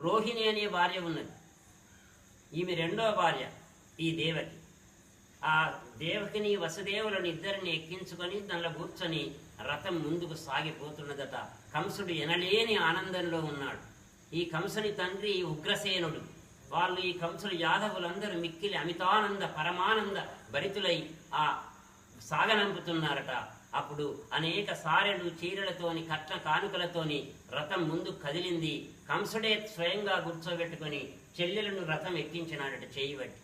రోహిణి అనే భార్య ఉన్నది. ఈమె రెండవ భార్య ఈ దేవకి. ఆ దేవకిని వసుదేవులను ఇద్దరిని ఎక్కించుకొని దానిలో కూర్చొని రథం ముందుకు సాగిపోతున్నదట. కంసుడు ఎనలేని ఆనందంలో ఉన్నాడు. ఈ కంసుని తండ్రి ఉగ్రసేనుడు. వాళ్ళు ఈ కంసుడు యాదవులందరూ మిక్కిలి అమితానంద పరమానంద భరితులై ఆ సాగనంపుతున్నారట. అప్పుడు అనేక సారెలు చీరలతోని కట్న కానుకలతోని రథం ముందు కదిలింది. కంసుడే స్వయంగా కూర్చోబెట్టుకొని చెల్లెలను రథం ఎక్కించినాడట చేయబట్టి.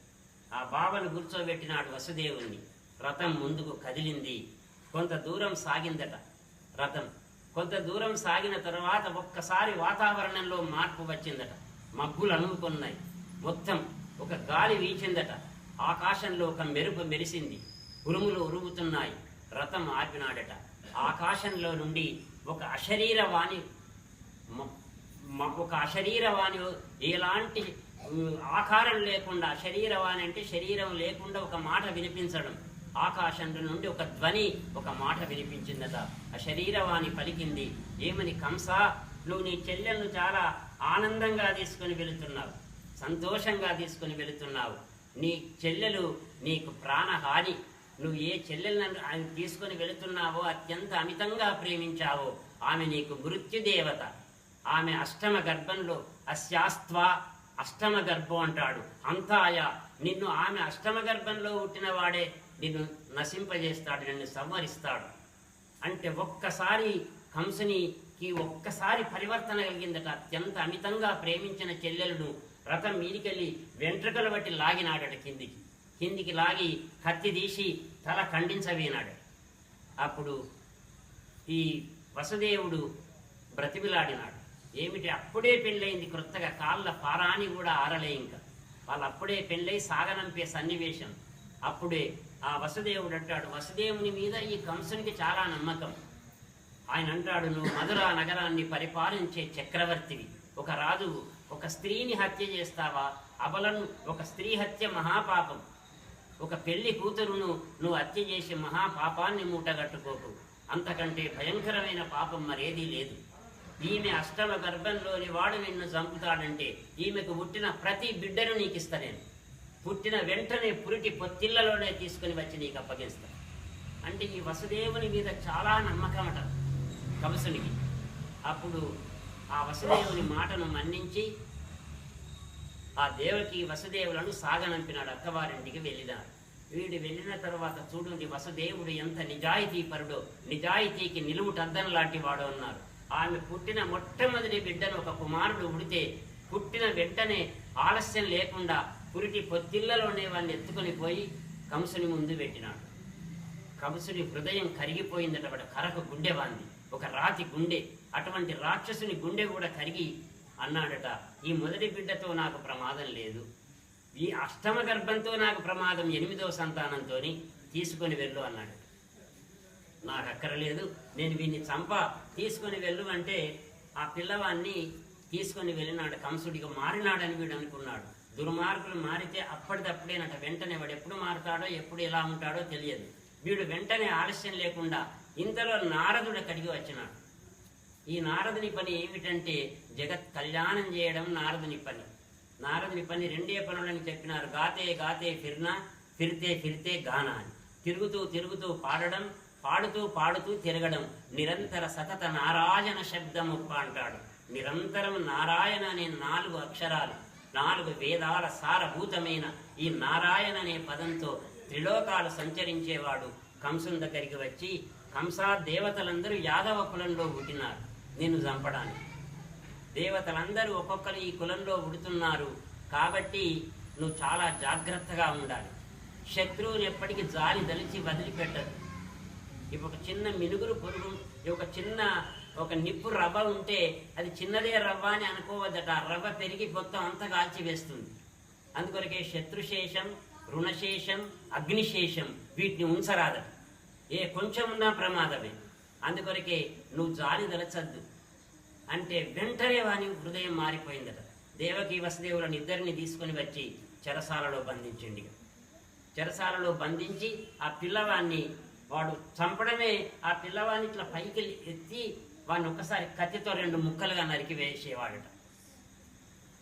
ఆ బావను కూర్చోబెట్టినాడు వసుదేవుణ్ణి. రథం ముందుకు కదిలింది. కొంత దూరం సాగిందట రథం. కొంత దూరం సాగిన తర్వాత ఒక్కసారి వాతావరణంలో మార్పు వచ్చిందట. మబ్బులు అనుకున్నాయి. మొత్తం ఒక గాలి వీచిందట. ఆకాశంలో ఒక మెరుపు మెరిసింది. ఉరుములు ఉరుగుతున్నాయి. రథం ఆపినాడట. ఆకాశంలో నుండి ఒక అశరీరవాణి ఎలాంటి ఆకారం లేకుండా, శరీరవాణి అంటే శరీరం లేకుండా ఒక మాట వినిపించడం. ఆకాశంలో నుండి ఒక ధ్వని, ఒక మాట వినిపించిందట. ఆ శరీరవాణి పలికింది, ఏమని? కంస, నువ్వు నీ చెల్లెలను చాలా ఆనందంగా తీసుకుని వెళుతున్నావు, సంతోషంగా తీసుకుని వెళుతున్నావు. నీ చెల్లెలు నీకు ప్రాణహాని. నువ్వు ఏ చెల్లెలను తీసుకుని వెళుతున్నావో, అత్యంత అమితంగా ప్రేమించావో, ఆమె నీకు మృత్యుదేవత. ఆమె అష్టమ గర్భంలో, అస్యాస్త్వ అష్టమ గర్భం అంటాడు అంతాయ. నిన్ను ఆమె అష్టమ గర్భంలో పుట్టినవాడే నిన్ను నశింపజేస్తాడు, నిన్ను సంహరిస్తాడు. అంటే ఒక్కసారి కంసునికి ఒక్కసారి పరివర్తన కలిగిందట. అత్యంత అమితంగా ప్రేమించిన చెల్లెలను రథం మీదికెళ్ళి వెంట్రుకలు బట్టి లాగినాడట. కిందికి లాగి కత్తి తీసి తల ఖండించవేనాడు. అప్పుడు ఈ వసుదేవుడు బ్రతిమిలాడినాడు. ఏమిటి? అప్పుడే పెళ్ళయింది క్రొత్తగా, కాళ్ళ పారాని కూడా ఆరలే. ఇంకా వాళ్ళు అప్పుడే పెళ్ళై సాగనంపే సన్నివేశం. అప్పుడే ఆ వసుదేవుడు అంటాడు, వసుదేవుని మీద ఈ కంసునికి చాలా నమ్మకం. ఆయన అంటాడు, నువ్వు మధుర నగరాన్ని పరిపాలించే చక్రవర్తివి. ఒక రాజువు ఒక స్త్రీని హత్య చేస్తావా? అబలను ఒక స్త్రీ హత్య మహాపాపం. ఒక పెళ్లి కూతురును నువ్వు హత్య చేసే మహాపాపాన్ని మూటగట్టుకోకు. అంతకంటే భయంకరమైన పాపం మరేదీ లేదు. ఈమె అష్టమ గర్భంలోని వాడు నిన్ను చంపుతాడంటే ఈమెకు పుట్టిన ప్రతి బిడ్డను నీకు ఇస్తా. నేను పుట్టిన వెంటనే పురిటి పొత్తిళ్లలోనే తీసుకుని వచ్చి నీకు అప్పగిస్తా. అంటే ఈ వసుదేవుని మీద చాలా నమ్మకమట కంసునికి. అప్పుడు ఆ వసుదేవుని మాటను మన్నించి ఆ దేవకి వసుదేవులను సాగనంపినాడు. అక్కవారింటికి వెళ్ళినాడు. వీడు వెళ్ళిన తర్వాత చూడండి వసుదేవుడు ఎంత నిజాయితీ పరుడో, నిజాయితీకి నిలువుటద్దం లాంటి వాడు అన్నారు. ఆమె పుట్టిన మొట్టమొదటి బిడ్డను ఒక కుమారుడు ఉడితే పుట్టిన వెంటనే ఆలస్యం లేకుండా పురిటి పొత్తిళ్లలోనే వాళ్ళని ఎత్తుకొని పోయి కంసుని ముందు పెట్టినాడు. కంసుని హృదయం కరిగిపోయిందట. వాడు కరకు గుండె వాంది, ఒక రాతి గుండె. అటువంటి రాక్షసుని గుండె కూడా కరిగి అన్నాడట, ఈ మొదటి బిడ్డతో నాకు ప్రమాదం లేదు, ఈ అష్టమ గర్భంతో నాకు ప్రమాదం 8వ సంతానంతో తీసుకొని వెళ్ళు అన్నాడు. నాకు అక్కరలేదు, నేను వీడిని తీసుకొని వెళ్ళు అంటే ఆ పిల్లవాడిని తీసుకొని వెళ్ళినాడు. కంసుడిగా మారినాడని వీడు అనుకున్నాడు. దుర్మార్గులు మారితే అప్పటిదప్పుడేనట. వెంటనే వాడు ఎప్పుడు మారుతాడో, ఎప్పుడు ఎలా ఉంటాడో తెలియదు. వీడు వెంటనే ఆలస్యం లేకుండా ఇంతలో నారదుడు అక్కడికి వచ్చినాడు. ఈ నారదుని పని ఏమిటంటే జగత్ కళ్యాణం చేయడం నారదుని పని. నారదుని పని 2 పనులని చెప్పినారు. గాతే గాతే ఫిర్నా, ఫిర్తే ఫిర్తే గానా అని. తిరుగుతూ తిరుగుతూ పాడడం, పాడుతూ పాడుతూ తిరగడం. నిరంతర సతత నారాయణ శబ్దముప్ప అంటాడు. నిరంతరం నారాయణ అనే 4 అక్షరాలు, 4 వేదాల సారభూతమైన ఈ నారాయణ అనే పదంతో త్రిలోకాలు సంచరించేవాడు కంసుని దగ్గరికి వచ్చి, కంస, దేవతలందరూ యాదవ కులంలో పుట్టినారు నిన్ను చంపడానికి. దేవతలందరూ ఒక్కొక్కరు ఈ కులంలో పుడుతున్నారు కాబట్టి నువ్వు చాలా జాగ్రత్తగా ఉండాలి. శత్రువుని ఎప్పటికీ జాలి దలిచి వదిలిపెట్టదు. ఇప్పుడు ఒక చిన్న మినుగురు పురుగు, ఒక నిప్పు రవ్వ ఉంటే అది చిన్నదే రవ్వ అని అనుకోవద్దట. ఆ రవ్వ పెరిగి మొత్తం అంతా కాల్చివేస్తుంది. అందుకొరకే శత్రుశేషం, రుణశేషం, అగ్నిశేషం వీటిని ఉంచరాదట. ఏ కొంచెం ఉన్నా ప్రమాదమే. అందుకొరకే నువ్వు జాలి దలచద్దు అంటే వెంటనే వాని హృదయం మారిపోయిందట. దేవకి వసుదేవులను ఇద్దరిని తీసుకొని వచ్చి చెరసాలలో బంధించండి. చెరసాలలో బంధించి ఆ పిల్లవాడిని వాడు చంపడమే, ఆ పిల్లవాడిని ఇట్లా పైకి ఎత్తి వాడిని ఒక్కసారి కత్తితో 2 ముక్కలుగా నరికి వేసేవాడట.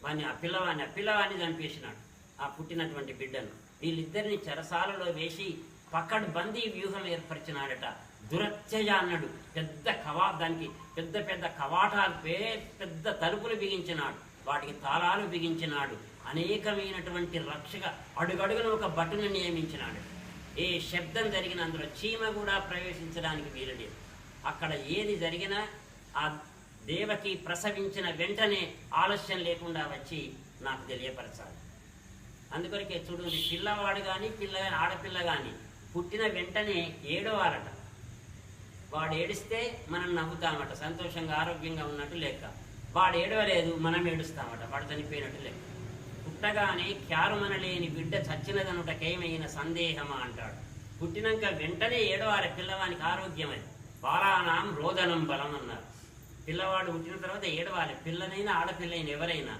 ఆ పిల్లవాడిని చంపేసినాడు, ఆ పుట్టినటువంటి బిడ్డను. వీళ్ళిద్దరిని చెరసాలలో వేసి పక్కడు బందీ వ్యూహం ఏర్పరిచినాడట. దురత్యయ అన్నాడు. దానికి పెద్ద పెద్ద కవాటాలు, పెద్ద తలుపులు బిగించినాడు, వాటికి తాళాలు బిగించినాడు. అనేకమైనటువంటి రక్షక అడుగడుగున ఒక భటుని నియమించినాడు. ఏ శబ్దం జరిగిన అందులో చీమ కూడా ప్రవేశించడానికి వీలులేదు. అక్కడ ఏది జరిగినా ఆ దేవకి ప్రసవించిన వెంటనే ఆలస్యం లేకుండా వచ్చి నాకు తెలియపరచాలి. అందుకొరకే చూడు, పిల్లవాడు కానీ ఆడపిల్ల కానీ పుట్టిన వెంటనే ఏడవాలట. వాడు ఏడిస్తే మనం నవ్వుతామట, సంతోషంగా ఆరోగ్యంగా ఉన్నట్టు లెక్క. వాడు ఏడవలేదు, మనం ఏడుస్తామట, వాడు చనిపోయినట్టు లెక్క. పుట్టగానే క్యారుమనలేని బిడ్డ చచ్చినదనుటకేమైన సందేహమా అంటాడు. పుట్టినాక వెంటనే ఏడవారి పిల్లవానికి ఆరోగ్యం. అది బాలానాం రోదనం బలం అన్నారు. పిల్లవాడు పుట్టిన తర్వాత ఏడవాలి, పిల్లనైనా ఆడపిల్లైన ఎవరైనా.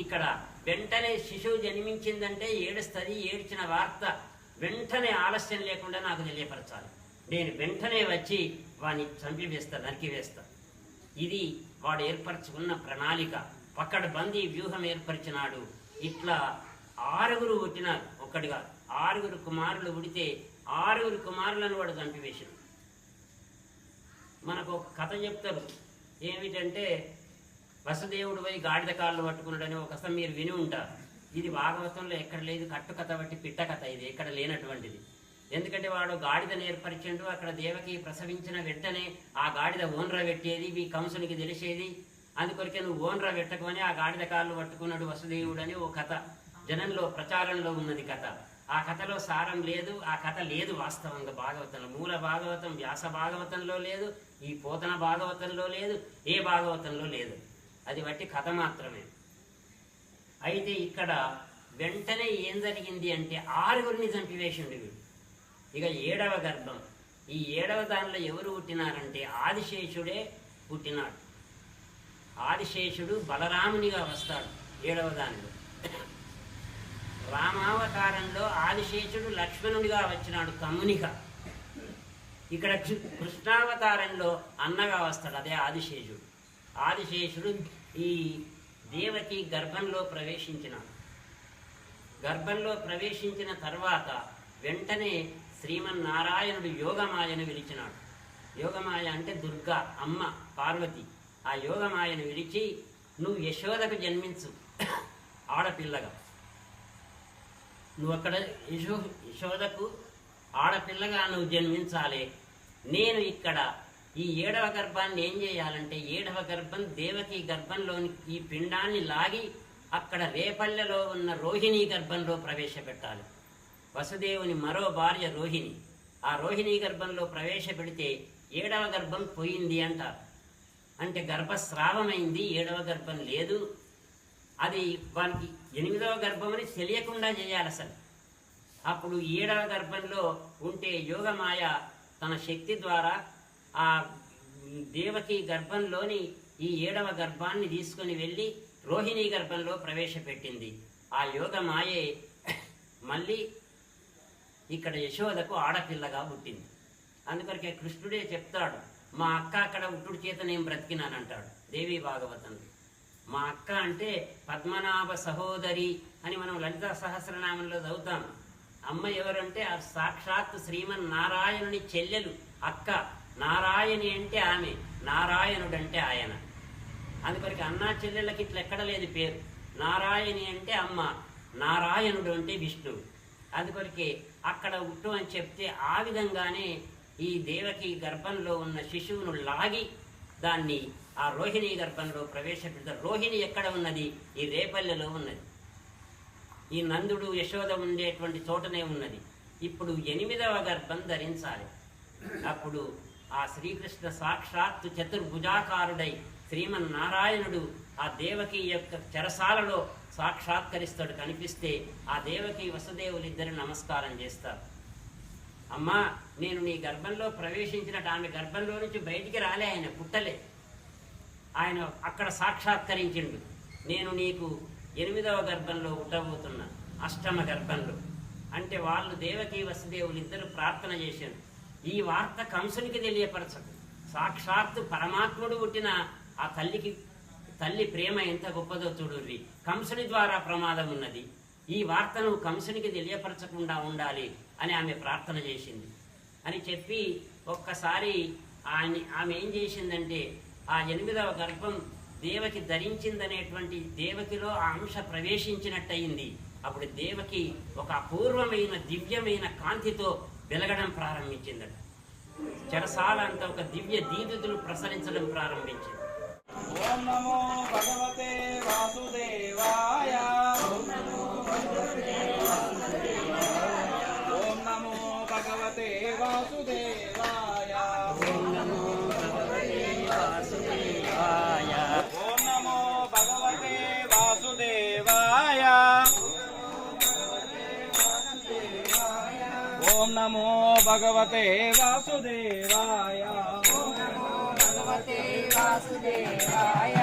ఇక్కడ వెంటనే శిశువు జన్మించిందంటే ఏడుస్తుంది. ఏడ్చిన వార్త వెంటనే ఆలస్యం లేకుండా నాకు తెలియపరచాలి. నేను వెంటనే వచ్చి వాడిని చంపివేస్తా, నరికివేస్తా. ఇది వాడు ఏర్పరచుకున్న ప్రణాళిక. పక్కడ బందీ వ్యూహం ఏర్పరిచినాడు. ఇట్లా 6 పుట్టినారు, ఒక్కడిగా 6 కుమారులు పుడితే 6 కుమారులను వాడు చంపివేశాడు. మనకు ఒక కథ చెప్తారు, ఏమిటంటే వసుదేవుడు పోయి గాడిద కాళ్ళు పట్టుకున్నాడని ఒక కథ మీరు విని ఉంటారు. ఇది భాగవతంలో ఎక్కడ లేదు, కట్టు కథ బట్టి పిట్ట కథ, ఇది ఎక్కడ లేనటువంటిది. ఎందుకంటే వాడు గాడిదను ఏర్పరిచిండు. అక్కడ దేవకి ప్రసవించిన వెంటనే ఆ గాడిద ఓన్రా పెట్టేది, ఈ కంసునికి తెలిసేది. అందుకొరికే నువ్వు ఓన్రా పెట్టకుని ఆ గాడిద కాళ్ళు పట్టుకున్నాడు వసుదేవుడు అని ఓ కథ జనంలో ప్రచారంలో ఉన్నది కథ. ఆ కథలో సారం లేదు, ఆ కథ లేదు వాస్తవంగా భాగవతంలో. మూల భాగవతం వ్యాస భాగవతంలో లేదు, ఈ పోతన భాగవతంలో లేదు, ఏ భాగవతంలో లేదు. అది బట్టి కథ మాత్రమే. అయితే ఇక్కడ వెంటనే ఏం జరిగింది అంటే 6 చంపివేసిండు వీడు. ఇక 7వ గర్భం. ఈ 7వ దానిలో ఎవరు పుట్టినారంటే ఆదిశేషుడే పుట్టినాడు. ఆదిశేషుడు బలరామునిగా వస్తాడు 7వ దానిలో. రామావతారంలో ఆదిశేషుడు లక్ష్మణుడిగా వచ్చినాడు తమ్మునిగా. ఇక్కడ కృష్ణావతారంలో అన్నగా వస్తాడు, అదే ఆదిశేషుడు. ఆదిశేషుడు ఈ దేవకి గర్భంలో ప్రవేశించినాడు. గర్భంలో ప్రవేశించిన తర్వాత వెంటనే శ్రీమన్నారాయణుడు యోగమాయను పిలిచినాడు. యోగమాయ అంటే దుర్గా అమ్మ పార్వతి. ఆ యోగమాయను పిలిచి, నువ్వు యశోదకు జన్మించు ఆడపిల్లగా. నువ్వు అక్కడ యశోదకు ఆడపిల్లగా నువ్వు జన్మించాలి. నేను ఇక్కడ ఈ 7వ గర్భాన్ని ఏం చేయాలంటే, 7వ గర్భం దేవకి గర్భంలోని ఈ పిండాన్ని లాగి అక్కడ రేపల్లెలో ఉన్న రోహిణీ గర్భంలో ప్రవేశపెట్టాలి. వసుదేవుని మరో భార్య రోహిణి. ఆ రోహిణీ గర్భంలో ప్రవేశపెడితే 7వ గర్భం పోయింది అంటారు. అంటే గర్భస్రావమైంది, 7వ గర్భం లేదు. అది వానికి 8వ గర్భం అని తెలియకుండా చేయాలి అసలు. అప్పుడు 7వ గర్భంలో ఉంటే యోగమాయ తన శక్తి ద్వారా ఆ దేవకి గర్భంలోని ఈ 7వ గర్భాన్ని తీసుకుని వెళ్ళి రోహిణీ గర్భంలో ప్రవేశపెట్టింది. ఆ యోగమాయే మళ్ళీ ఇక్కడ యశోదకు ఆడపిల్లగా పుట్టింది. అందుకొరకే కృష్ణుడే చెప్తాడు, మా అక్క అక్కడ ఉట్టుడు చేత నేను బ్రతికినానంటాడు దేవీ భాగవతంలో. మా అక్క అంటే పద్మనాభ సహోదరి అని మనం లలితా సహస్రనామంలో చదువుతాం. అమ్మ ఎవరంటే ఆ సాక్షాత్ శ్రీమన్నారాయణుని చెల్లెలు అక్క. నారాయణి అంటే ఆమె, నారాయణుడు అంటే ఆయన. అందుకొరికి అన్నా చెల్లెళ్ళకి ఇట్లా ఎక్కడ లేదు పేరు. నారాయణి అంటే అమ్మ, నారాయణుడు అంటే విష్ణువు. అందుకొరికి అక్కడ ఉట్టు అని చెప్తే ఆ విధంగానే ఈ దేవకి గర్భంలో ఉన్న శిశువును లాగి దాన్ని ఆ రోహిణీ గర్భంలో ప్రవేశపెడతారు. రోహిణి ఎక్కడ ఉన్నది? ఈ రేపల్లెలో ఉన్నది. ఈ నందుడు యశోద ఉండేటువంటి చోటనే ఉన్నది. ఇప్పుడు 8వ గర్భం ధరించాలి. అప్పుడు ఆ శ్రీకృష్ణ సాక్షాత్తు చతుర్భుజాకారుడై శ్రీమన్నారాయణుడు ఆ దేవకి యొక్క చెరసాలలో సాక్షాత్కరిస్తాడు. కనిపిస్తే ఆ దేవకి వసుదేవులిద్దరు నమస్కారం చేస్తారు. అమ్మా, నేను నీ గర్భంలో ప్రవేశించినట్టు ఆమె గర్భంలో నుంచి బయటికి రాలే, ఆయన పుట్టలే, ఆయన అక్కడ సాక్షాత్కరించిండు. నేను నీకు 8వ గర్భంలో పుట్టబోతున్నా, 8వ గర్భంలో అంటే వాళ్ళు దేవకి వసుదేవులు ఇద్దరు ప్రార్థన చేశారు. ఈ వార్త కంసునికి తెలియపరచదు. సాక్షాత్తు పరమాత్ముడు పుట్టిన ఆ తల్లికి తల్లి ప్రేమ ఎంత గొప్పదో చూడుర్రి. కంసుని ద్వారా ప్రమాదం ఉన్నది, ఈ వార్తను కంసునికి తెలియపరచకుండా ఉండాలి అని ఆమె ప్రార్థన చేసింది అని చెప్పి ఒక్కసారి ఆమె ఏం చేసిందంటే ఆ 8వ గర్భం దేవకి ధరించిందనేటువంటి దేవకిలో ఆ అంశ ప్రవేశించినట్టయింది. అప్పుడు దేవకి ఒక అపూర్వమైన దివ్యమైన కాంతితో వెలగడం ప్రారంభించిందట. చెరసాలంతా ఒక దివ్య దీదులు ప్రసరించడం ప్రారంభించింది. ఓం నమో భగవతే వాసుదేవాయ. ఓం నమో భగవతే వాసుదేవాయ. ఓం నమో భగవతే వాసుదేవాయ. ఓం నమో భగవతే వాసుదేవాయ. ఓం నమో భగవతే వాసుదేవాయ. ఓం నమో భగవతే వాసుదేవాయ.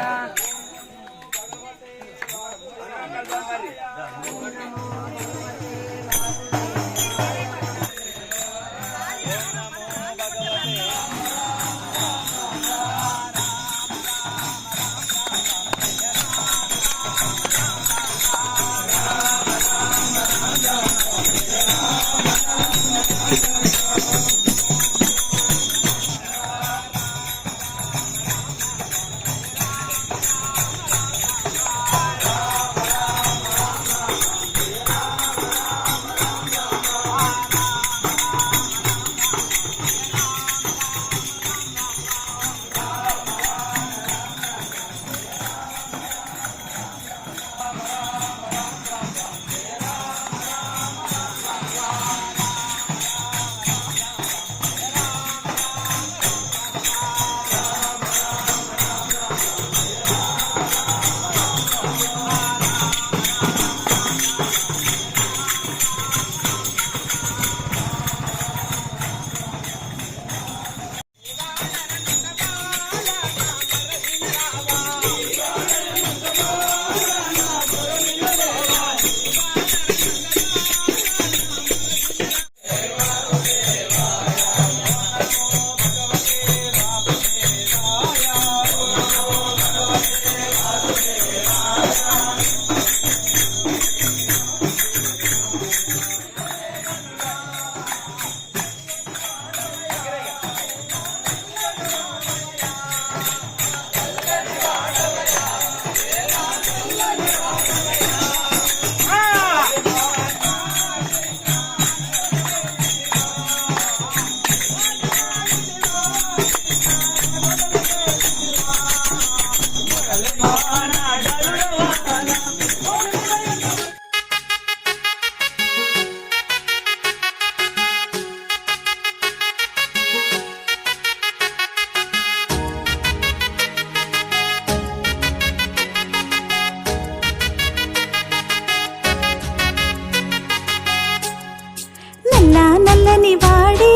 నల్లని వాడే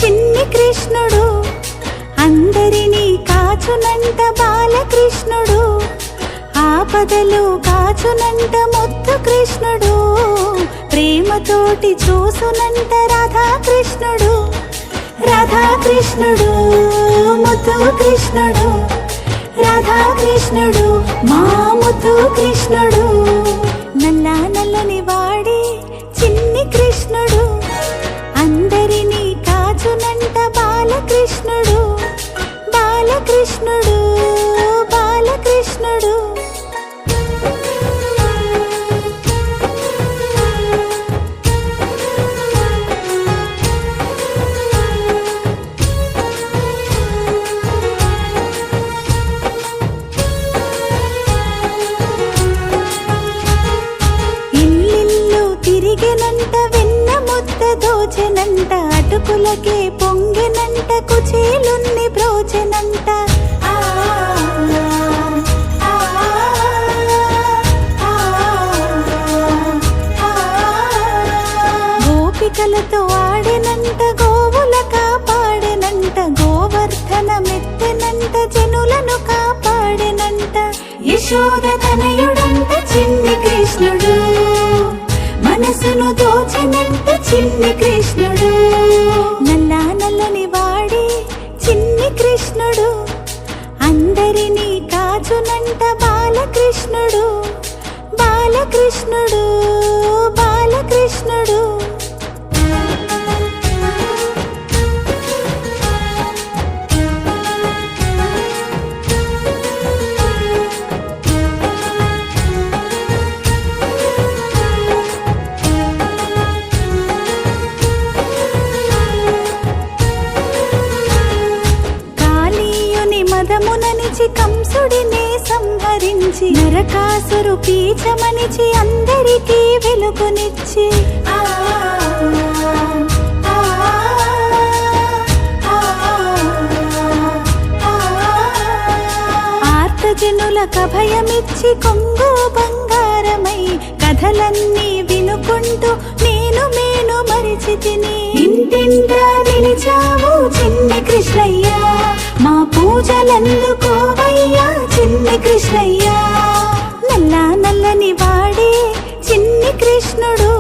చిన్ని కృష్ణుడు, అందరినీ కాచునంట బాలకృష్ణుడు, ఆపదలు కాచునంట ముద్దు కృష్ణుడు, ప్రేమతోటి చూసునంట రాధాకృష్ణుడు. రాధాకృష్ణుడు ముద్దు కృష్ణుడు, రాధాకృష్ణుడు మా ముద్దు కృష్ణుడు. నల్లని వాడే చిన్ని కృష్ణుడు, అందరినీ కాచునంట బాలకృష్ణుడు. బాలకృష్ణుడు బాలకృష్ణుడు. ఇల్లిల్లు తిరిగెనంట వెన్న ముద్ద దోచెనంట, అటుకులకే పొంగెనంట కుచేలున్ని బ్రోచెనంట. గోపికలతో ఆడెనంట, గోవుల కాపాడెనంట, గోవర్ధన మెత్తెనంట, జనులను కాపాడెనంట. యశోద తనయుడంట చిన్ని కృష్ణుడు, మనసును దోచెనంట చిన్ని కృష్ణుడు. నల్లని వాడే చిన్ని కృష్ణుడు, అందరినీ కాచునంట బాలకృష్ణుడు బాలకృష్ణుడు మదముననిచి కంసుడినే సంహరించి నరకాసురు పీచమనిచి అందరికీ వెలుగునిచ్చి ఆర్తజనులకు అభయమిచ్చి కొంగు బంగారమై కథలన్నీ వినుకుంటూ నేను మరిచి తిని ఇంటింటా నిలిచావు చిన్ని కృష్ణయ్య మా పూజలందుకోవయ్యా చిన్ని కృష్ణయ్య నల్లని వాడే చిన్ని కృష్ణుడు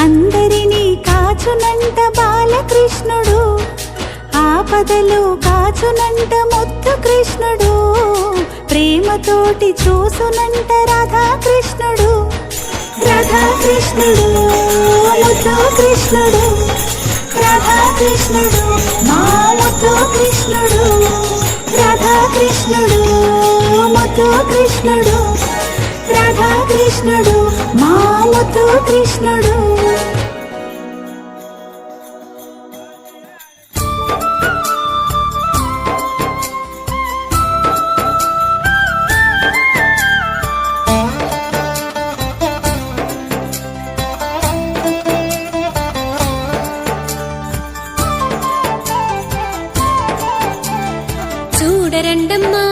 అందరినీ కాచునంట బాలకృష్ణుడు ఆపదలు కాచునంట ముద్దు కృష్ణుడు ప్రేమతోటి చూసునంట రాధాకృష్ణుడు రాధాకృష్ణుడు ముద్దు కృష్ణుడు రాధాకృష్ణుడు మా ముద్దు కృష్ణుడు రాధాకృష్ణుడు ముద్దు కృష్ణుడు రాధాకృష్ణుడు మా ముద్దు కృష్ణుడు చూడరండమ్మా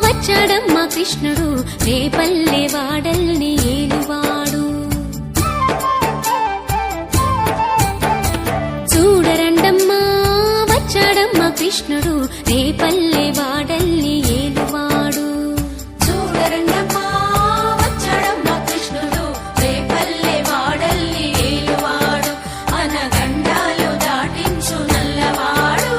వచ్చాడమ్మా కృష్ణుడు రేపల్లె వాడల్ని ఏలువాడు చూడరండమ్మా వచ్చాడమ్మా కృష్ణుడు రేపల్లె వాడల్ని ఏలువాడు చూడరండమ్మా వచ్చాడమ్మా కృష్ణుడు రేపల్లె వాడల్ని ఏలువాడు అనగండాలు దాటించు నల్లవాడు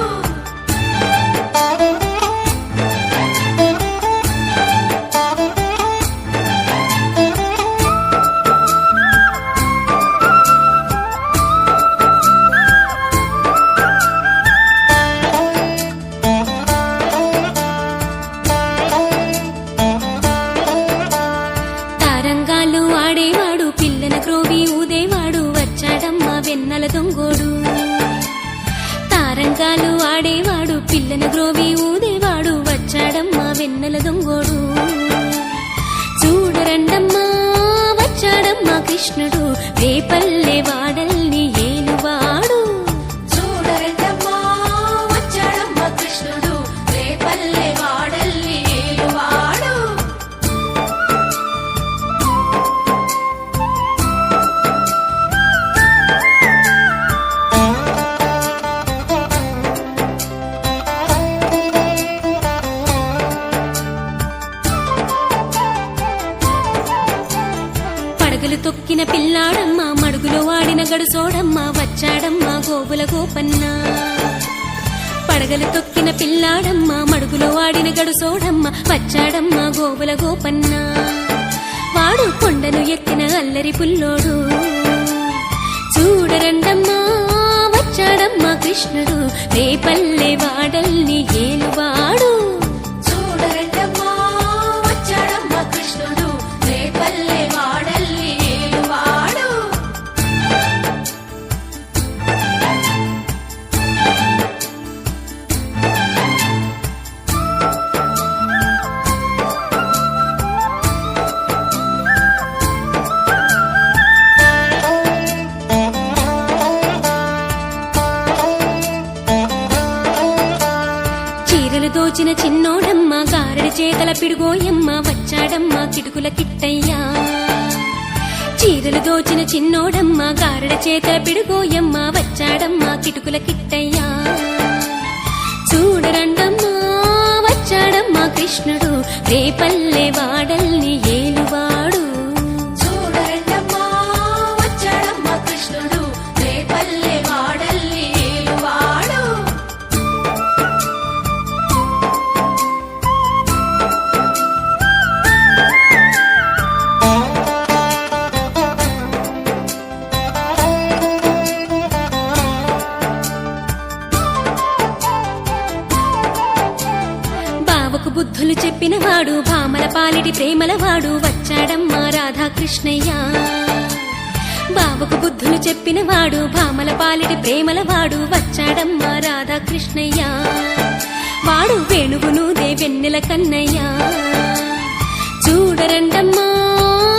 తారంగాలు ఆడేవాడు పిల్లన క్రోవి ఊదేవాడు వచ్చాడమ్మా వెన్నెల దొంగోడు తారంగాలు ఆడేవాడు పిల్లన గ్రోవి ఊదేవాడు వచ్చాడమ్మా వెన్నెల దొంగోడు చూడరండమ్మా వచ్చాడమ్మా కృష్ణుడు రేపల్లె వాడల్ని ఏలువాడు చూడరండమ్మా వచ్చాడమ్మా కృష్ణుడు రేపల్లె వాడల్ని ఏలువాడు పడగలు తొక్కిన పిల్లాడమ్మ మడుగులో వాడిన గడుసోడమ్మ వచ్చాడమ్మ గోవుల గోపన్న పడగలు తొక్కిన పిల్లాడమ్మ మడుగులో వాడిన గడుసోడమ్మ వచ్చాడమ్మ గోవుల గోపన్న వాడు కొండను ఎక్కిన అల్లరి పుల్లోడు చూడరండమ్మా వచ్చాడమ్మా కృష్ణుడు రేపల్లె వాడల్ని ఏలువాడు చూడరండమ్మా వచ్చాడమ్మా కృష్ణుడు రేపల్లె వాడల్ని ఏలువాడు చీరలు దోచిన చిన్నోడమ్మ గారడి చేతల పిడుగోయమ్మ వచ్చాడమ్మ కిటుకుల కిట్టయ్యా చీరలు దోచిన చిన్నోడమ్మ గారడి చేతల పిడుగోయమ్మ వచ్చాడమ్మ కిటుకుల కిట్టయ్యా చూడరండమ్మా వచ్చాడమ్మా కృష్ణుడు రేపల్లె వాడల్ని ఏలువాడు చూడరండమ్మా వచ్చాడమ్మా కృష్ణుడు రేపల్లె వాడల్ని ఏలువాడు పాలిటి ప్రేమల వాడు వచ్చాడమ్మా రాధాకృష్ణయ్య. బావకు బుద్ధులు చెప్పిన వాడు భామల పాలిటి ప్రేమల వాడు వచ్చాడమ్మా రాధాకృష్ణయ్య. వాడు వేణుగును దేవెన్నెల కన్నయ్య. చూడరండమ్మా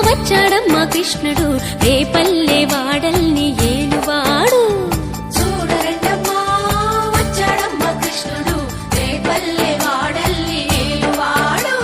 వచ్చాడమ్మా కృష్ణుడు రేపల్లె వాడల్ని ఏలువాడు. చూడరండమ్మా వచ్చాడమ్మా కృష్ణుడు రేపల్లె వాడల్ని ఏలువాడు.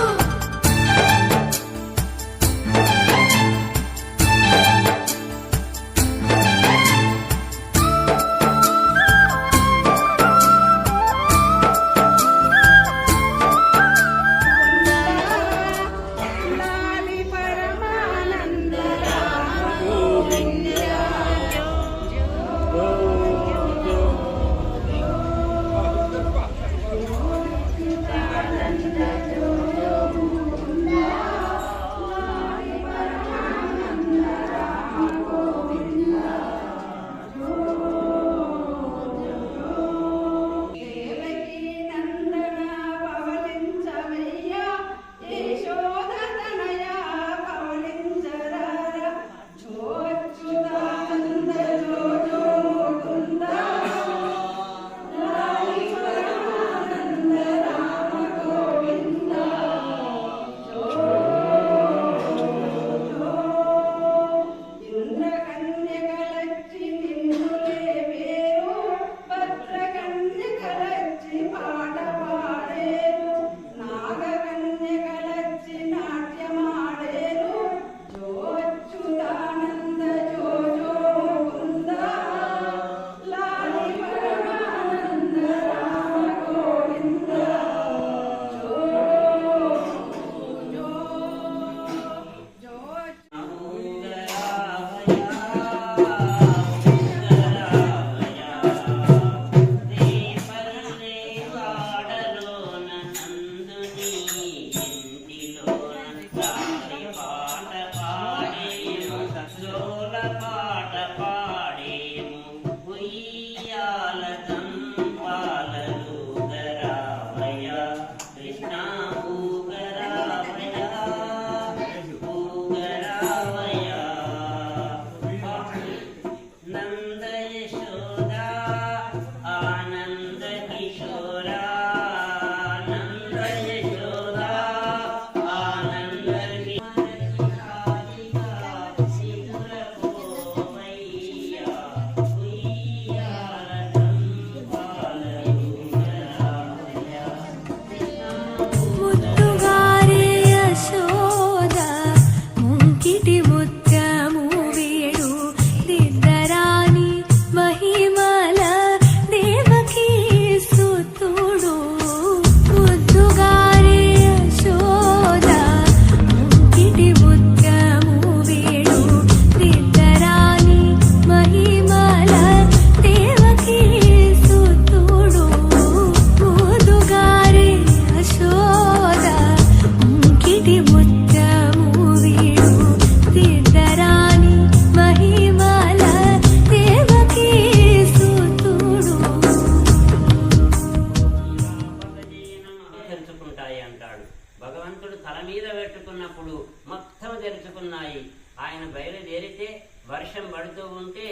ఆయన బయలుదేరితే వర్షం పడుతూ ఉంటే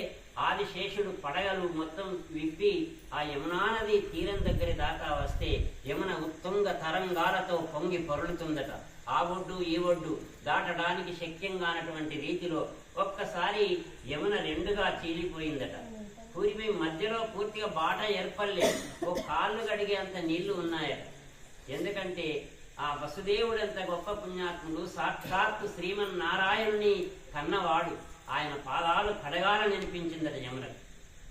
ఆదిశేషుడు పడగలు మొత్తం విప్పి ఆ యమునా నది తీరం దగ్గర దాకా వస్తే యమున ఉత్తుంగ తరంగాలతో పొంగి పొరలుతుందట. ఆ ఒడ్డు ఈ ఒడ్డు దాటడానికి శక్యంగానటువంటి రీతిలో ఒక్కసారి యమున రెండుగా చీలిపోయిందట. పూరిపోయి మధ్యలో పూర్తిగా బాట ఏర్పడలేదు. ఓ కాళ్ళు కడిగే అంత నీళ్లు ఉన్నాయట. ఎందుకంటే ఆ వసుదేవుడంత గొప్ప పుణ్యాత్ముడు, సాక్షాత్తు శ్రీమన్నారాయణుని కన్నవాడు. ఆయన పాదాలు కడగాలనిపించిందట యమునకు.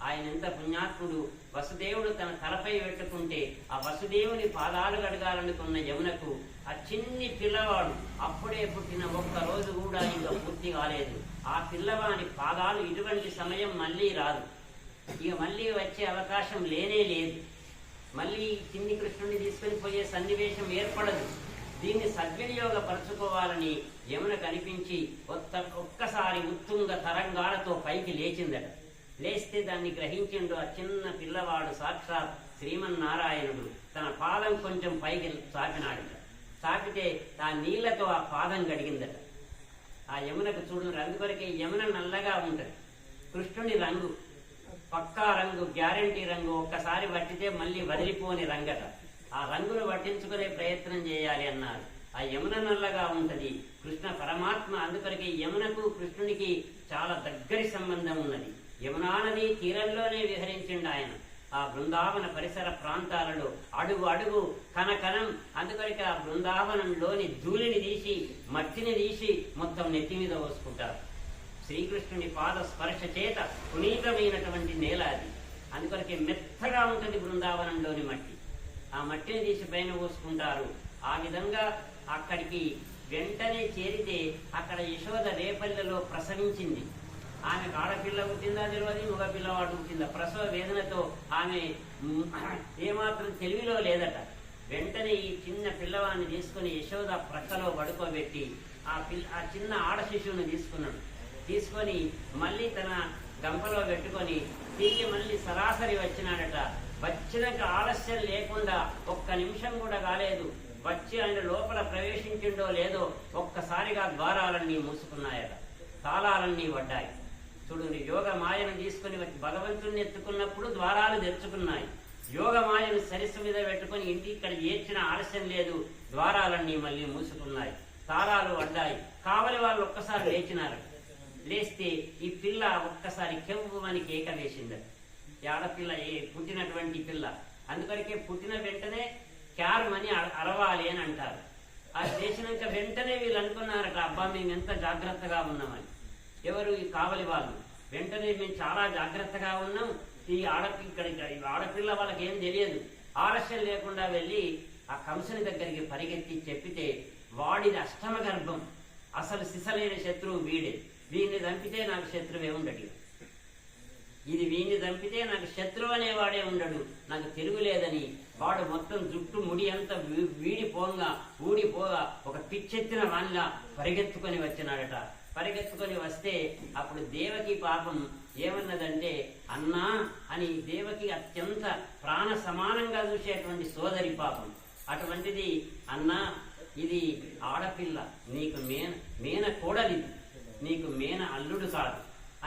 ఆయన ఎంత పుణ్యాత్ముడు. వసుదేవుడు తన తలపై పెట్టుకుంటే ఆ వసుదేవుని పాదాలు కడగాలనుకున్న యమునకు ఆ చిన్ని పిల్లవాడు అప్పుడే పుట్టిన ఒక్క రోజు కూడా ఇంకా పూర్తి కాలేదు. ఆ పిల్లవాడి పాదాలు ఇటువంటి సమయం మళ్ళీ రాదు, ఇక మళ్ళీ వచ్చే అవకాశం లేనే లేదు. మళ్ళీ చిన్ని కృష్ణుడిని తీసుకొని పోయే సన్నివేశం ఏర్పడదు. దీన్ని సద్వినియోగపరచుకోవాలని యమునకు అనిపించి ఒక్కసారి ఉత్తుంగ తరంగాలతో పైకి లేచిందట. లేస్తే దాన్ని గ్రహించిండు ఆ చిన్న పిల్లవాడు సాక్షాత్ శ్రీమన్నారాయణుడు. తన పాదం కొంచెం పైకి చాపినాడట. తాకితే ఆ నీళ్లతో ఆ పాదం గడిగిందట. ఆ యమునకు చూడండి, అందుకొరకే యమున నల్లగా ఉంటుంది. కృష్ణుని రంగు పక్కా రంగు, గ్యారంటీ రంగు, ఒక్కసారి పట్టితే మళ్ళీ వదిలిపోని రంగట. ఆ రంగును పట్టించుకునే ప్రయత్నం చేయాలి అన్నారు. ఆ యమున నల్లగా ఉంటది కృష్ణ పరమాత్మ. అందుకొరకే యమునకు కృష్ణునికి చాలా దగ్గరి సంబంధం ఉన్నది. యమునా నది తీరంలోనే విహరించిండు ఆయన. ఆ బృందావన పరిసర ప్రాంతాలలో అడుగు అడుగు కనకనం. అందుకొరకే ఆ బృందావనంలోని ధూళిని తీసి మట్టిని తీసి మొత్తం నెత్తి మీద పోసుకుంటారు. శ్రీకృష్ణుని పాద స్పర్శ చేత పునీతమైనటువంటి నేల అది. అందుకొరకే మెత్తగా ఉంటుంది బృందావనంలోని మట్టి. ఆ మట్టిని తీసి పైన పోసుకుంటారు. ఆ విధంగా అక్కడికి వెంటనే చేరితే అక్కడ యశోద రేపల్లెలో ప్రసవించింది. ఆమెకు ఆడపిల్ల పుట్టిందా తెలియదు, మగ పిల్లవాడు పుట్టిందా. ప్రసవ వేదనతో ఆమె ఏమాత్రం తెలివిలో లేదట. వెంటనే ఈ చిన్న పిల్లవాడిని తీసుకుని యశోద ప్రక్కలో పడుకోబెట్టి ఆ చిన్న ఆడ శిశువుని తీసుకొని మళ్ళీ తన గంపలో పెట్టుకొని తిరిగి మళ్ళీ సరాసరి వచ్చినాడట. వచ్చినాక ఆలస్యం లేకుండా ఒక్క నిమిషం కూడా కాలేదు. వచ్చి ఆయన లోపల ప్రవేశించిండో లేదో ఒక్కసారిగా ద్వారాలన్నీ మూసుకున్నాయట, తాళాలన్నీ పడ్డాయి. చూడండి, యోగ మాయను తీసుకుని వచ్చి భగవంతుణ్ణి ఎత్తుకున్నప్పుడు ద్వారాలు తెరుచుకున్నాయి. యోగ మాయను సరిస్సు మీద పెట్టుకుని ఇంటి ఇక్కడ ఏడ్చిన ఆలస్యం లేదు, ద్వారాలన్నీ మళ్ళీ మూసుకున్నాయి, తాళాలు పడ్డాయి. కావలి వాళ్ళు ఒక్కసారి లేచినారు. లేస్తే ఈ పిల్ల ఒక్కసారి కెవ్వని కేక వేసిందట. ఆడపిల్ల పుట్టినటువంటి పిల్ల. అందుకొరకే పుట్టిన వెంటనే క్యారమని అరవాలి అని అంటారు. అది చేసినాక వెంటనే వీళ్ళు అనుకున్నారట, అబ్బా మేము ఎంత జాగ్రత్తగా ఉన్నామని. ఎవరు? ఈ కావలి వాళ్ళు. వెంటనే మేము చాలా జాగ్రత్తగా ఉన్నాం. ఈ ఆడపిల్ల వాళ్ళకి ఏం తెలియదు. ఆలస్యం లేకుండా వెళ్ళి ఆ కంసుని దగ్గరికి పరిగెత్తి చెప్పితే, వాడిది అష్టమ గర్భం, అసలు సిసలైన శత్రువు వీడే. వీడిని చంపితే నాకు శత్రువే ఉండడు. ఇది వీడిని చంపితే నాకు శత్రువు అనేవాడే ఉండడు, నాకు తిరుగులేదని వాడు మొత్తం జుట్టు ముడి అంతా ఊడిపోగా ఒక పిచ్చెత్తిన వాన్లా పరిగెత్తుకొని వచ్చినాడట. పరిగెత్తుకొని వస్తే అప్పుడు దేవకి పాపం ఏమన్నదంటే, అన్నా అని. దేవకి అత్యంత ప్రాణ సమానంగా చూసేటువంటి సోదరి పాపం. అటువంటిది, అన్నా ఇది ఆడపిల్ల, నీకు మేన కోడలిది, నీకు మేన అల్లుడు కాదు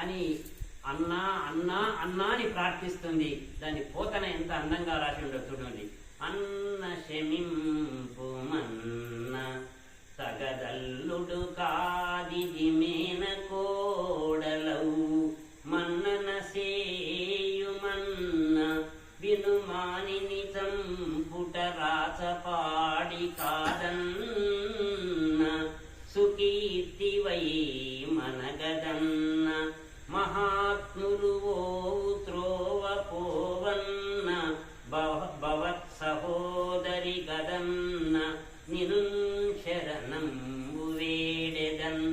అని అన్నా అన్నా అన్నా అని ప్రార్థిస్తుంది. దాని పోతన ఎంత అందంగా రాసి ఉండో చూడండి. అన్న శమింపుమన్న తగదల్లుడు కాదిది మేన కోడలవు, మన్నన సేయుమన్న వినుమానిని చంపుట రాచపాడి కాదన్న, సుకీర్తి వై మనగదన్న, మహాత్ములు ఓవు త్రోవ పోవన్న, భవత్ సహోదరి గదన్న, నిను శరణంబు వేడెదన్.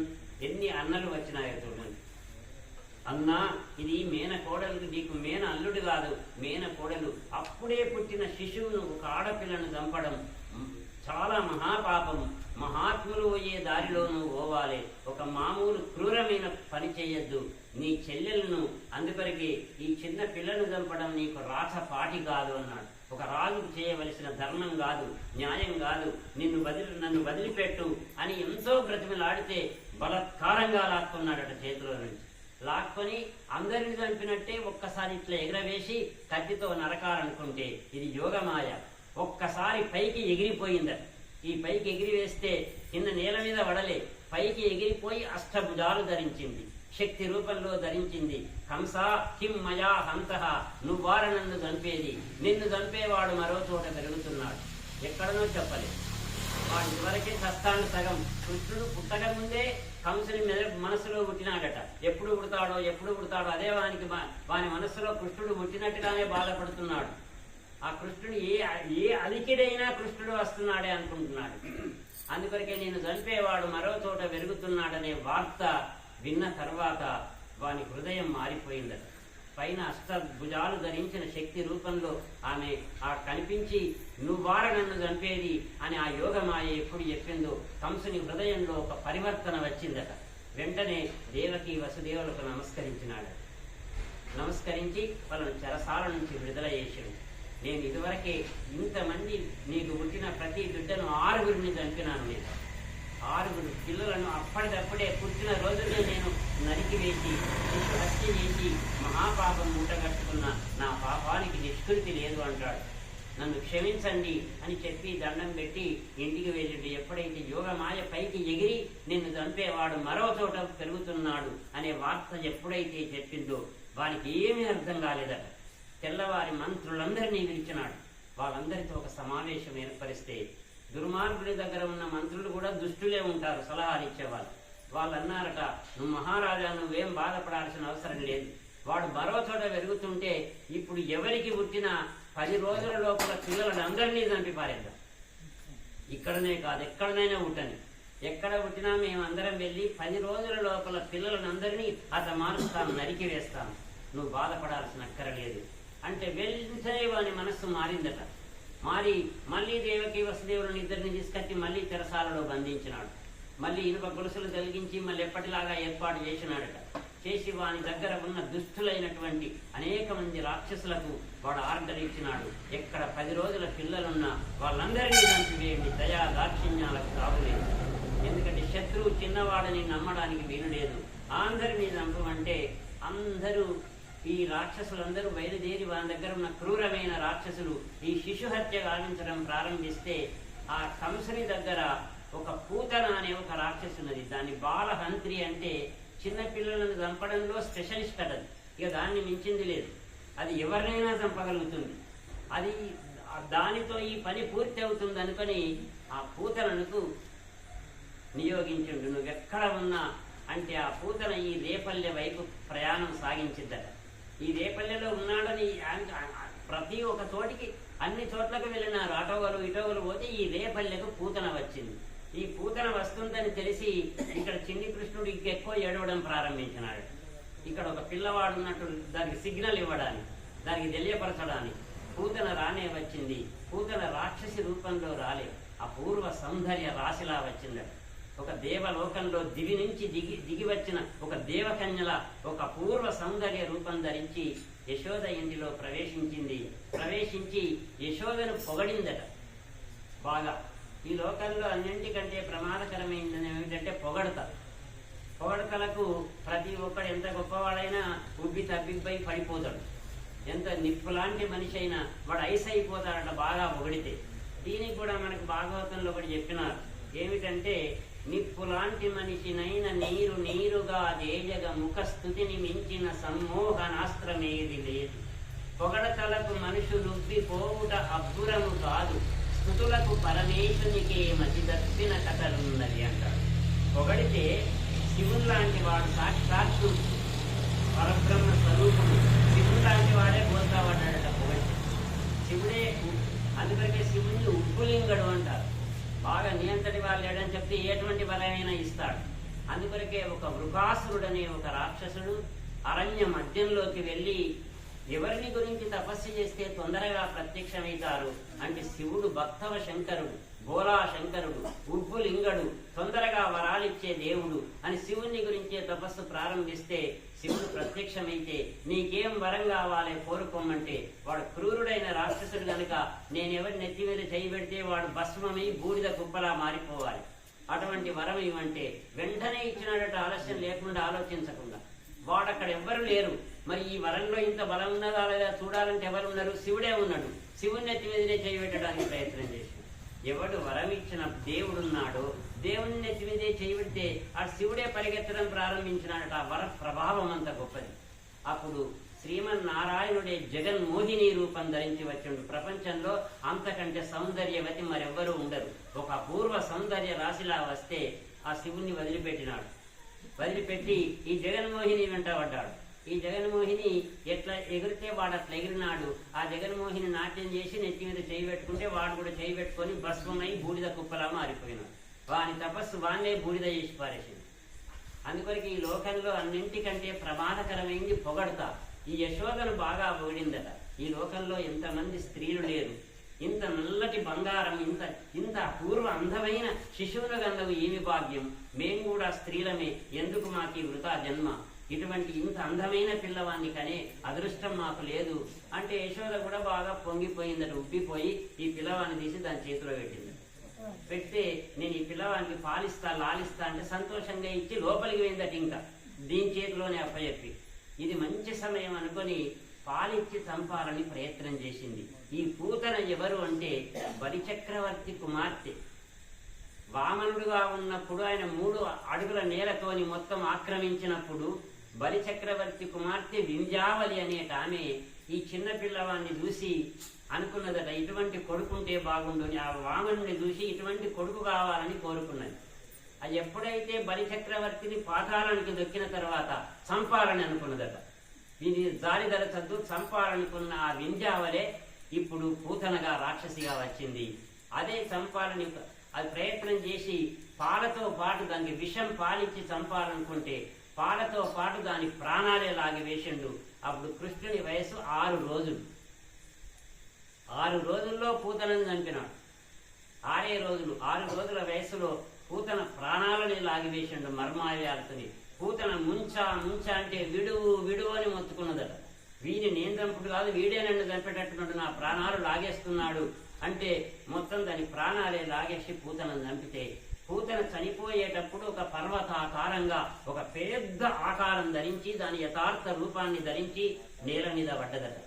ఎన్ని అన్నలు వచ్చినాయో చూడండి. అన్నా ఇది మేన కోడలు, నీకు మేన అల్లుడు కాదు, మేన కోడలు. అప్పుడే పుట్టిన శిశువును, ఒక ఆడపిల్లను చంపడం చాలా మహాపాపము. మహాత్ములు పోయే దారిలో నువ్వు పోవాలి, ఒక మామూలు క్రూరమైన పని చేయొద్దు. నీ చెల్లెలను, అందుకొరికి ఈ చిన్న పిల్లను చంపడం నీకు రాచపాటి కాదు అన్నాడు. ఒక రాజుకు చేయవలసిన ధర్మం కాదు, న్యాయం కాదు. నన్ను వదిలిపెట్టు అని ఎంతో బ్రతిమలాడితే బలత్కారంగా లాక్కున్నాడట చేతిలో నుంచి. లాక్కొని అందరిని చంపినట్టే ఒక్కసారి ఇట్లా ఎగరవేసి కత్తితో నరకాలనుకుంటే ఇది యోగమాయ. ఒక్కసారి పైకి ఎగిరిపోయిందట. ఈ పైకి ఎగిరివేస్తే కింద నేల మీద వడలే, పైకి ఎగిరిపోయి అష్టభుజాలు ధరించింది, శక్తి రూపంలో ధరించింది. హంస కిం మయా హంసః, నువ్వార నన్ను చంపేది, నిన్ను చంపేవాడు మరో చోట పెరుగుతున్నాడు, ఎక్కడనో చెప్పలేదు. వాడి ఇదివరకే చస్తాను సగం. కృష్ణుడు పుట్టక ముందే కంసుని మనసులో పుట్టినాడట. ఎప్పుడు పుడతాడో అదే వాని మనసులో కృష్ణుడు పుట్టినట్టుగానే బాధపడుతున్నాడు. ఆ కృష్ణుడు ఏ అలికిడైనా కృష్ణుడు వస్తున్నాడే అనుకుంటున్నాడు. అందుకొరకే నేను చంపేవాడు మరో చోట పెరుగుతున్నాడనే వార్త విన్న తర్వాత వాని హృదయం మారిపోయిందట. పైన అష్టభుజాలు ధరించిన శక్తి రూపంలో ఆమె కనిపించి, నువ్వార నన్ను చంపేది అని ఆ యోగమాయ ఎప్పుడు చెప్పిందో కంసుని హృదయంలో ఒక పరివర్తన వచ్చిందట. వెంటనే దేవకి వసుదేవులకు నమస్కరించినాడు. నమస్కరించి వాళ్ళను చెరసాల నుంచి విడుదల చేశాడు. నేను ఇదివరకే ఇంతమంది నీకు పుట్టిన ప్రతి బిడ్డను 6గురిని చంపినాను. నేను 6 పిల్లలను అప్పటికప్పుడే పుట్టిన రోజునే నేను నరికివేసి శిశు హత్య చేసి మహాపాపం మూటగట్టుకున్న నా పాపానికి నిష్కృతి లేదు అంటాడు. నన్ను క్షమించండి అని చెప్పి దండం పెట్టి ఇంటికి వెళ్ళి ఎప్పుడైతే యోగమాయ పైకి ఎగిరి నిన్ను చంపేవాడు మరో చోట పెరుగుతున్నాడు అనే వార్త ఎప్పుడైతే చెప్పిందో వారికి ఏమీ అర్థం కాలేదట. తెల్లవారి మంత్రులందరినీ పిలిచినాడు. వాళ్ళందరితో ఒక సమావేశం ఏర్పరిస్తే దుర్మార్గుడి దగ్గర ఉన్న మంత్రులు కూడా దుష్టులే ఉంటారు, సలహాలు ఇచ్చేవాళ్ళు. వాళ్ళు అన్నారట, నువ్వు మహారాజా, నువ్వేం బాధపడాల్సిన అవసరం లేదు. వాడు మరో చోట పెరుగుతుంటే ఇప్పుడు ఎవరికి పుట్టినా 10 రోజుల లోపల పిల్లలను అందరినీ చంపి పారేద్దాం. ఇక్కడనే కాదు, ఎక్కడనైనా పుట్టని, ఎక్కడ పుట్టినా మేమందరం వెళ్ళి 10 రోజుల లోపల పిల్లలను అందరినీ మారుస్తాను, నరికి వేస్తాను, నువ్వు బాధపడాల్సిన అక్కరలేదు అంటే వెంటనే వాని మనస్సు మారిందట. మారి మళ్ళీ దేవకి వసుదేవులను ఇద్దరిని తీసుకొచ్చి మళ్ళీ చెరసాలలో బంధించినాడు. మళ్ళీ ఇనుప గొలుసులు కలిగించి మళ్ళీ ఎప్పటిలాగా ఏర్పాటు చేసినాడట. చేసి వాని దగ్గర ఉన్న దుష్టులైనటువంటి అనేక మంది రాక్షసులకు వాడు ఆర్డర్ ఇచ్చినాడు. ఎక్కడ 10 రోజుల పిల్లలున్నా వాళ్ళందరినీ చంపివేయండి, దయా దాక్షిణ్యాలకు తాగులేదు. ఎందుకంటే శత్రువు చిన్నవాడని నమ్మడానికి వీలు లేదు. అందరినీ చంపమంటే అందరూ ఈ రాక్షసులందరూ బయలుదేరి వాని దగ్గర ఉన్న క్రూరమైన రాక్షసులు ఈ శిశు హత్య గావించడం ప్రారంభిస్తే ఆ కంసుని దగ్గర ఒక పూతన అనే ఒక రాక్షసు ఉన్నది. దాన్ని బాలహంత్రి అంటే చిన్న పిల్లలను చంపడంలో స్పెషలిస్ట్ అటది. ఇక దాన్ని మించింది లేదు. అది ఎవరినైనా చంపగలుగుతుంది. అది దానితో ఈ పని పూర్తి అవుతుంది అనుకొని ఆ పూతనకు నియోగించుండు. నువ్వెక్కడ ఉన్నా అంటే ఆ పూతన ఈ రేపల్లె వైపు ప్రయాణం సాగించిద్దట. ఈ రేపల్లెలో ఉన్నాడని ప్రతి ఒక్క చోటికి అన్ని చోట్లకు వెళ్ళినారు. అటోగలు ఇటోగలు పోతే ఈ రేపల్లెకు పూతన వచ్చింది. ఈ పూతన వస్తుందని తెలిసి ఇక్కడ చిన్ని కృష్ణుడు ఇంకెక్కువ ఏడవడం ప్రారంభించినాడు. ఇక్కడ ఒక పిల్లవాడు ఉన్నట్టు దానికి సిగ్నల్ ఇవ్వడానికి, దానికి తెలియపరచడానికి పూతన రానే వచ్చింది. పూతన రాక్షసి రూపంలో రాలే, అపూర్వ సౌందర్య రాశిలా వచ్చిందట. ఒక దేవలోకంలో దివి నుంచి దిగి వచ్చిన ఒక దేవకన్యల ఒక పూర్వ సౌందర్య రూపం ధరించి యశోద ఇంటిలో ప్రవేశించి యశోదను పొగడిందట. బాగా ఈ లోకంలో అన్నింటికంటే ప్రమాదకరమైనది ఏమిటంటే పొగడతలకు ప్రతి ఒక్కడు ఎంత గొప్పవాడైనా ఉబ్బి తబ్బిబ్బై పడిపోతాడు. ఎంత నిప్పు లాంటి మనిషి అయినా వాడు ఐస్ అయిపోతాడట బాగా పొగిడితే. దీనికి కూడా మనకు భాగవతంలో ఒకటి చెప్పినారు. ఏమిటంటే నిప్పు లాంటి మనిషినైన నీరుగా జేజగ ముఖ స్థుతిని మించిన సమ్మోహనాస్త్రమేది లేదు. పొగడతలకు మనుషులుబ్బి పోవుట అబ్బురము కాదు, స్థుతులకు పరమేశునికే మతి దప్పిన కథలున్నది అంటాడు. పొగడితే శివుడు లాంటి వాడు సాక్షాత్తు పరబ్రహ్మ స్వరూపుడు, శివుడు లాంటి వాడే పోతా పడ్డాడట పొగడితే. శివుడే అందుకొరకే శివుణ్ణి ఉప్పులింగడు అంటారు. బాగా నియంత్రణ వాళ్ళు లేడని చెప్తే ఎటువంటి బలమైనా ఇస్తాడు. అందుకొరకే ఒక వృకాసురుడనే ఒక రాక్షసుడు అరణ్య మధ్యంలోకి వెళ్ళి ఎవరిని గురించి తపస్సు చేస్తే తొందరగా ప్రత్యక్షమవుతారు అంటే శివుడు భక్తవ శంకరుడు, భోలా శంకరుడు, ఉబ్బులింగడు, తొందరగా వరాలిచ్చే దేవుడు అని శివుని గురించే తపస్సు ప్రారంభిస్తే శివుడు ప్రత్యక్షమైతే నీకేం వరం కావాలి కోరుకోమంటే వాడు క్రూరుడైన రాక్షసుడు కనుక నేనెవరి నెత్తి మీద చేయి పెడితే వాడు భస్మమై బూడిద కుప్పలా మారిపోవాలి, అటువంటి వరం ఇవ్వంటే వెంటనే ఇచ్చినాడట. ఆలస్యం లేకుండా, ఆలోచించకుండా. వాడు అక్కడ ఎవ్వరు లేరు. మరి ఈ వరంలో ఇంత బలం ఉన్నదా లేదా చూడాలంటే ఎవరు ఉన్నారు? శివుడే ఉన్నాడు. శివుని నెత్తి మీదనే చేయి పెట్టడానికి ప్రయత్నం చేసి ఎవడు వరం ఇచ్చిన దేవుడున్నాడో దేవుని నెత్తి మీదే చేయి పెడితే ఆ శివుడే పరిగెత్తడం ప్రారంభించినాడట. ఆ వర ప్రభావం అంత గొప్పది. అప్పుడు శ్రీమన్నారాయణుడే జగన్మోహిని రూపం ధరించి వచ్చిండు. ప్రపంచంలో అంతకంటే సౌందర్యవతి మరెవ్వరూ ఉండరు. ఒక అపూర్వ సౌందర్య రాశిలా వస్తే ఆ శివుణ్ణి వదిలిపెట్టినాడు. వదిలిపెట్టి ఈ జగన్మోహిని వెంట పడ్డాడు. ఈ జగన్మోహిని ఎట్లా ఎగిరితే వాడు అట్లా ఎగిరినాడు. ఆ జగన్మోహిని నాట్యం చేసి నెత్తి మీద చేయి పెట్టుకుంటే వాడు కూడా చేయి పెట్టుకొని భస్మమై బూడిద కుప్పలా మారిపోయినాడు. వాని తపస్సు వాన్నే బూడిద చేసి పారేసింది. అందుకొరికి ఈ లోకంలో అన్నింటికంటే ప్రమాదకరమైంది పొగడతా. ఈ యశోదను బాగా పొగిడిందట. ఈ లోకంలో ఎంతమంది స్త్రీలు లేరు. ఇంత నల్లటి బంగారం, ఇంత అపూర్వ అందమైన శిశువును గంధవు ఏమి భాగ్యం. మేము కూడా స్త్రీలమే, ఎందుకు మాకు వృథా జన్మ ఇటువంటి ఇంత అందమైన పిల్లవాడిని కనే అదృష్టం మాకు లేదు అంటే యశోద కూడా బాగా పొంగిపోయిందట, ఉబ్బిపోయి ఈ పిల్లవాడిని తీసి దాని చేతిలో పెట్టింది. పెడితే నేను ఈ పిల్లవాడికి పాలిస్తా లాలిస్తా అంటే సంతోషంగా ఇచ్చి లోపలికి పోయిందట. ఇంకా దీని చేతిలోనే అప్పచెప్పి ఇది మంచి సమయం అనుకొని పాలిచ్చి చంపాలని ప్రయత్నం చేసింది. ఈ పూతన ఎవరు అంటే బలిచక్రవర్తి కుమార్తె. వామనుడుగా ఉన్నప్పుడు ఆయన 3 అడుగుల నేలతోని మొత్తం ఆక్రమించినప్పుడు బలిచక్రవర్తి కుమార్తె వింధ్యావళి అనేట ఆమె ఈ చిన్న పిల్లవాడిని చూసి అనుకున్నదట, ఇటువంటి కొడుకుంటే బాగుండు. ఆ వామనుడిని చూసి ఇటువంటి కొడుకు కావాలని కోరుకున్నది. అది ఎప్పుడైతే బలిచక్రవర్తిని పాతాళానికి దొక్కిన తర్వాత చంపాలని అనుకున్నదట. దీని జారిదరచద్దు చంపాలనుకున్న ఆ వింధ్యావలే ఇప్పుడు పూతనగా రాక్షసిగా వచ్చింది. అదే చంపాలని అది ప్రయత్నం చేసి పాలతో పాటు దానికి విషం పాలిచ్చి చంపాలనుకుంటే పాలతో పాటు దాని ప్రాణాలే లాగి వేసిండు. అప్పుడు కృష్ణుని వయసు 6 రోజులు. 6 రోజుల్లో పూతనని చంపినాడు. 6 రోజుల వయసులో పూతన ప్రాణాలని లాగివేసిండు మర్మావ్యాలతోని. పూతన ముంచా అంటే విడువు అని మొత్తుకున్నదట. వీడి నేను చంపుడు కాదు, వీడే నన్ను చంపేటట్టున్నాడు, నా ప్రాణాలు లాగేస్తున్నాడు అంటే మొత్తం దాని ప్రాణాలే లాగేసి పూతనను చంపితే పూతన చనిపోయేటప్పుడు ఒక పర్వతాకారంగా ఒక పెద్ద ఆకారం ధరించి దాని యథార్థ రూపాన్ని ధరించి నేల మీద పడ్డదట.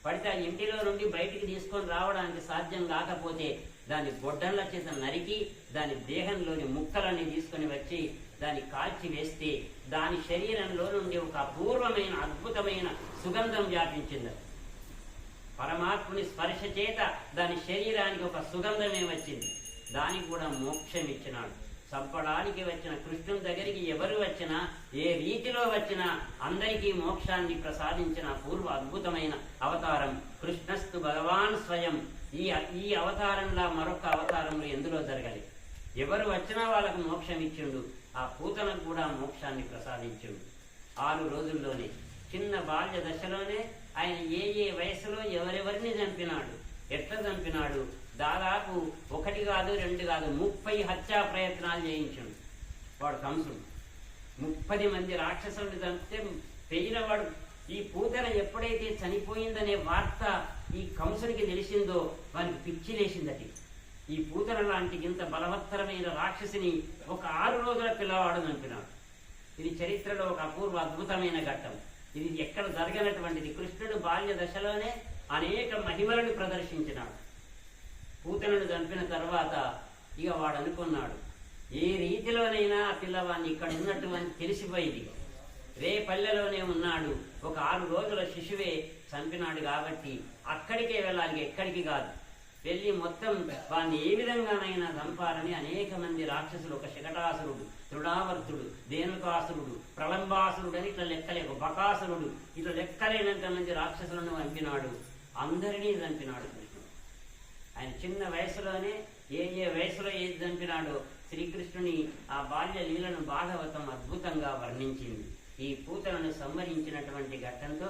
పడితే ఆ ఇంటిలో నుండి బయటికి తీసుకొని రావడానికి సాధ్యం కాకపోతే దాని గొడ్డన్ల చేత నరికి దాని దేహంలోని ముక్కలన్నీ తీసుకొని వచ్చి దాన్ని కాల్చి వేస్తే దాని శరీరంలో నుండి ఒక అపూర్వమైన అద్భుతమైన సుగంధం వ్యాపించింది. పరమాత్ముని స్పర్శ చేత దాని శరీరానికి ఒక సుగంధమే వచ్చింది. దానికి కూడా మోక్షం ఇచ్చినాడు. చంపడానికి వచ్చిన కృష్ణుని దగ్గరికి ఎవరు వచ్చినా ఏ రీతిలో వచ్చినా అందరికీ మోక్షాన్ని ప్రసాదించిన పూర్వ అద్భుతమైన అవతారం కృష్ణస్తు భగవాన్ స్వయం. ఈ అవతారంలా మరొక అవతారంలో ఎందులో జరగలేదు. ఎవరు వచ్చినా వాళ్ళకు మోక్షం ఇచ్చిండు. ఆ పూతనకు కూడా మోక్షాన్ని ప్రసాదించిండు. 6 రోజుల్లోనే చిన్న బాల్య దశలోనే ఆయన ఏ వయసులో ఎవరెవరిని చంపినాడు, ఎట్లా చంపినాడు. దాదాపు 1 కాదు 2 కాదు 30 హత్యా ప్రయత్నాలు చేయించాడు వాడు కంసుడు. 30 మంది రాక్షసులను చంపితే పెయినవాడు. ఈ పూతన ఎప్పుడైతే చనిపోయిందనే వార్త ఈ కంసునికి తెలిసిందో వానికి పిచ్చి లేచిందటి. ఈ పూతన లాంటి ఇంత బలవత్తరమైన రాక్షసిని ఒక 6 రోజుల పిల్లవాడు చంపినాడు. ఇది చరిత్రలో ఒక అపూర్వ అద్భుతమైన ఘట్టం. ఇది ఎక్కడ జరగనటువంటిది. కృష్ణుడు బాల్య దశలోనే అనేక మహిమలను ప్రదర్శించినాడు. పూతనను చంపిన తర్వాత ఇక వాడు అనుకున్నాడు, ఏ రీతిలోనైనా ఆ పిల్లవాడిని ఇక్కడ ఉన్నటువంటి తెలిసిపోయింది. రేపల్లెలోనే ఉన్నాడు, ఒక 6 రోజుల శిశువే చంపినాడు కాబట్టి అక్కడికే వెళ్ళాలి, ఎక్కడికి కాదు. వెళ్ళి మొత్తం వాడిని ఏ విధంగానైనా చంపాలని అనేక మంది రాక్షసులు, ఒక శకటాసురుడు, తృణావర్తుడు, ధేనుకాసురుడు, ప్రళంబాసురుడు అని ఇట్లా లెక్కలేక బకాసురుడు, ఇట్లా లెక్కలేనంత మంది రాక్షసులను చంపినాడు. అందరినీ చంపినాడు కృష్ణుడు. ఆయన చిన్న వయసులోనే ఏ వయసులో ఏది చంపినాడో శ్రీకృష్ణుని ఆ బాల్య లీలను భాగవతం అద్భుతంగా వర్ణించింది. ఈ పూతలను సంహరించినటువంటి ఘట్టంతో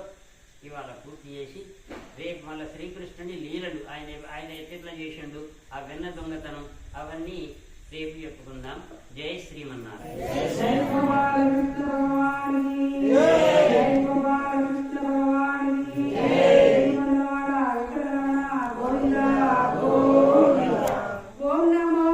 ఇవాళ పూర్తి చేసి రేపు మళ్ళీ శ్రీకృష్ణుని లీలలు ఆయన ఎట్లా చేసిండు, ఆ వెన్న దొంగతనం అవన్నీ రేపు చెప్పుకుందాం. జై శ్రీమన్నారాయణ. ఓం నమో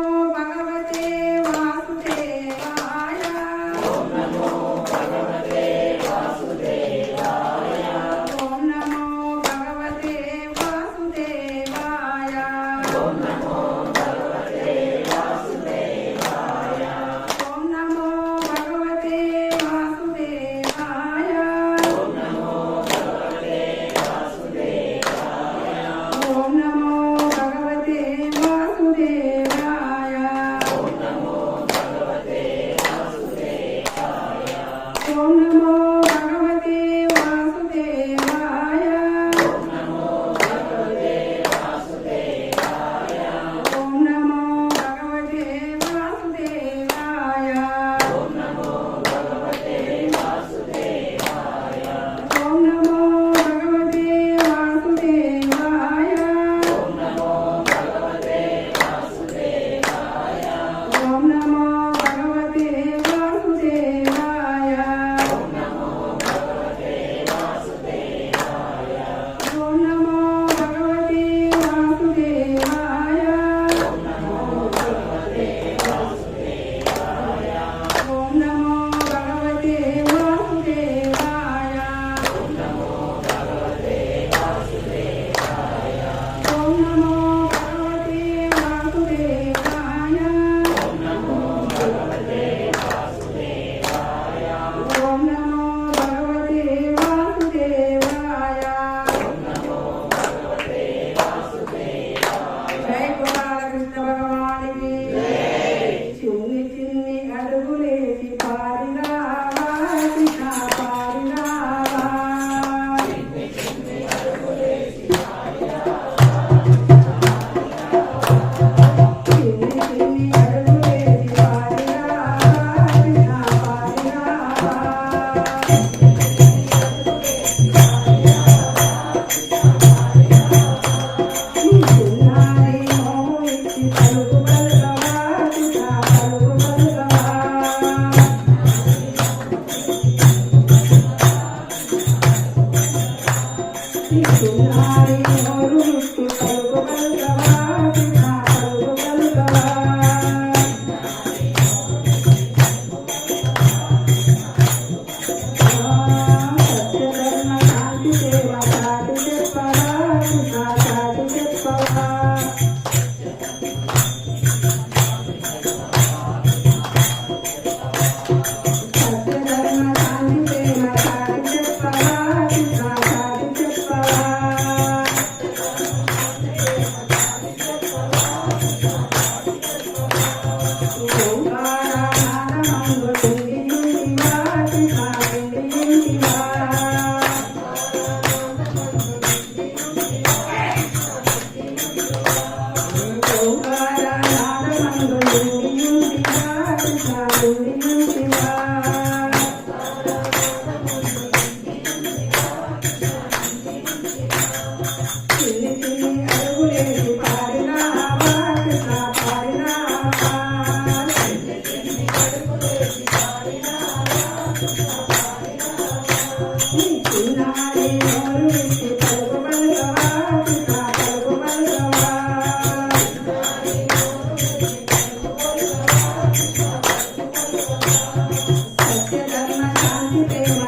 ప్రేమ